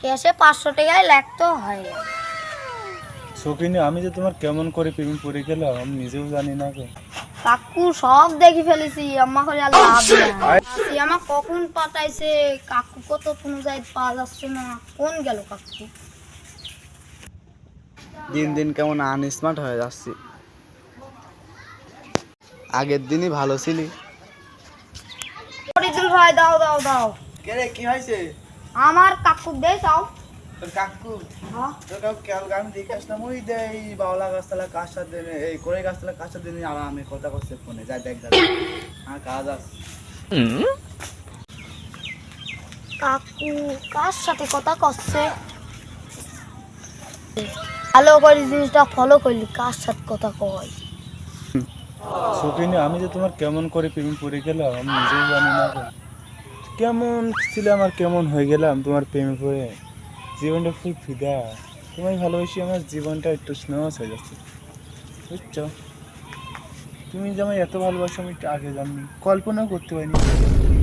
ক্যাশে 500 টাকায় লাগতো হয়। সকিনি, আমি যে তোমার কেমন করে প্রেমে পড়ে গেলাম আমি নিজেও জানি না গো। কাকু সব দেখি ফেলেছি, আম্মা করে আর লাভ নাই। আসি আমা কখন পাঠাইছে, কাকু কত কোনো যাই পাওয়া যাচ্ছে না, কোন গেল কাকু? দিন দিন কেমন আনস্মার্ট হয়ে যাচ্ছি। আগের দিনই ভালো ছিলি। ফরিদুল ভাই দাও দাও দাও। কে রে, কি হয়েছে? আমার কাকু দেই চাও। তোর কাকু হ্যাঁ তোর কাকু কেমন আমি দেখে আসলাম ওই দে এই বাউলা গাছতলা কার সাথে এই করে গাছতলা কার সাথে নিয়ে আরামে কথা করছে ফোনে। যাই দেখ দেখ আমার কাজ আছে। কাকু কার সাথে কথা করছে? ভালো করে জিনিসটা ফলো করলি, কার সাথে কথা কয়। সকিনি, আমি যে তোমার কেমন করে প্রেমে পড়ে গেলাম আমি নিজেও জানি না গো। কেমন ছিলাম আর কেমন হয়ে গেলাম তোমার প্রেমে পড়ে। জীবনটা খুব ফিদা, তোমায় ভালোবাসি, আমার জীবনটা একটু স্নেহ হয়ে যাচ্ছে বুঝছো। তুমি যে আমায় এত ভালোবাসো আমি আগে জানি, কল্পনাও করতে পারিনি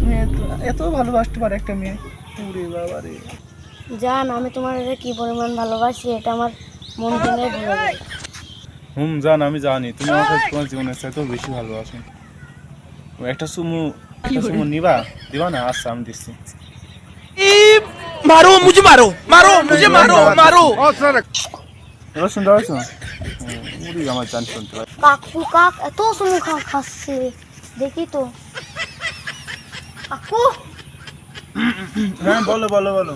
তুমি এত এত ভালোবাসতে পারো একটা মেয়ে। ওরে বাবা রে। জান আমি তোমার কি পরিমাণ ভালোবাসি এটা আমার মন থেকে ভুলে যায়। জান, আমি জানি তুমি আমাকে তোমার জীবনের চাইতেও বেশি ভালোবাসো। একটা সুমু নিবা, দিবা না? আচ্ছা আমি দিচ্ছি। मारो मुझे मारो मारो मुझे मारो मारो এবার শুনতে পাচ্ছো? মুড়ি আমার জান শুনতে পাচ্ছি। কাকু কাক এত সুমু খাচ্ছে, দেখি তো। কাকু হ্যাঁ বলো বলো বলো।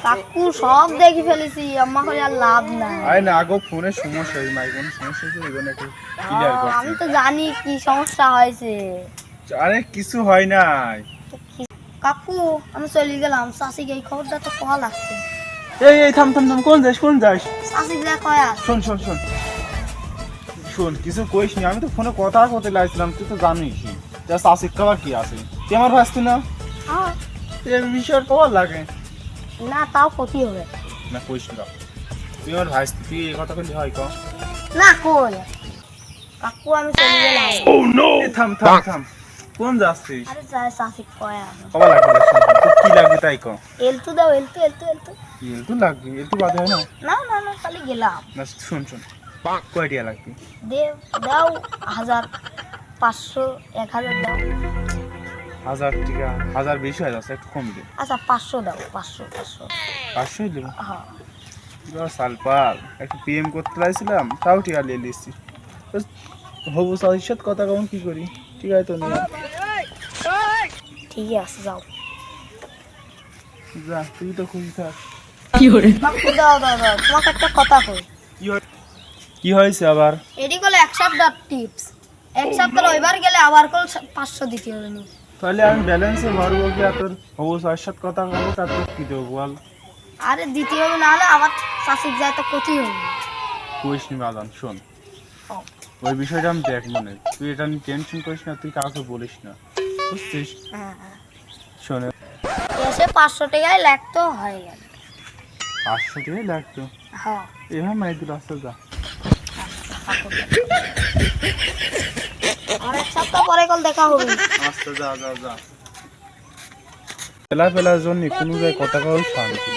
কাকু সব দেখি ফেলেছি, আম্মা করে আর লাভ নাই। আয় না আগো ফোনের সমস্যা, এই মাইক সমস্যা হয়েছে, এই জন্য একটু ক্লিয়ার আমি করছি। তো জানি কি সমস্যা হয়েছে। আরে কিছু হয় নাই। কাকু আমি চলে গেলাম, চাষিকে এই খবরটা তো কয়া লাগছে। এই এই থাম থাম থাম, কোন যাস কোন যাস? চাষি যা কয়া শোন শোন শোন শোন, কিছু কইস নি, আমি তো ফোনে কথা বলতে লাগছিলাম, তুই তো জানিস জাস্ট আসিক খাবার কি আছে। তুই আমার ভাসতি না, হ্যাঁ, এই বিষয়ের খবর লাগে না তাও ক্ষতি হবে না। কইস না, তুই আমার ভাসতি, তুই এই কথা বললি হয় ক? না। কোন কাকু আমি চলে গেলাম। এই থাম থাম থাম, কোন যাচ্ছিস? আরে যাই চাষি কয়া খবর লাগবে না, শোন, তোর কি লাগবে তাই ক। এলতু দাও, এলতু এলতু এলতু। এলটু লাগবে, এলটু বাদে হয় না? না না না খালি গেলাম। না শোন শোন, কয়টিয়া লাগবে? দে দাও 1000 500 1000 দাও। 1000 টাকা? 1000 বেশি হয়ে যাচ্ছে, একটু কম দে। আচ্ছা 500 দাও, 500 500 দেবো? হ্যাঁ। সালপাল একটু পিএম করতে লাগছিলাম, তাও টিকা নিয়ে নিচ্ছি। হবু সাথে সাথে কথা কেমন কি করি, ঠিক আছে তো নিয়ে ঠিক আছে যাও। যা, তুই তো খুশি থাক। কাকু দাও দাও দাও, তোমাকে একটা কথা কই। কি হয়েছে আবার? এডি কল এক সপ্তাহ টিপস, এক সপ্তাহ এবার গেলে আবার কল 500 দিতে হবে না। তাহলে আমি ব্যালেন্সে ভরবো কি, আর তোর হবু সাথে সাথে কথা বলবো, তারপর কি দেবো বল? আরে দিতে হবে, না হলে আবার চাষিক যায় তো ক্ষতি হবে। কইস নি বাদান, শোন ও, ওই বিষয়টা আমি দেখ মনে, তুই এটা নিয়ে টেনশন করিস না, তুই কাউকে বলিস না বুঝছিস? হ্যাঁ হ্যাঁ। শোনে, এসে 500 টাকায় লাগতো হয়ে গেল। 500 টাকাই লাগতো? হ্যাঁ এভাবে মাইদুল আসতে যা। আর এক সপ্তাহ পরে কল দেখা হবে। আস্তে যা যা যা। পেলা পেলার জন্য কোনো জায়গায় কথা কারণ শান্তি।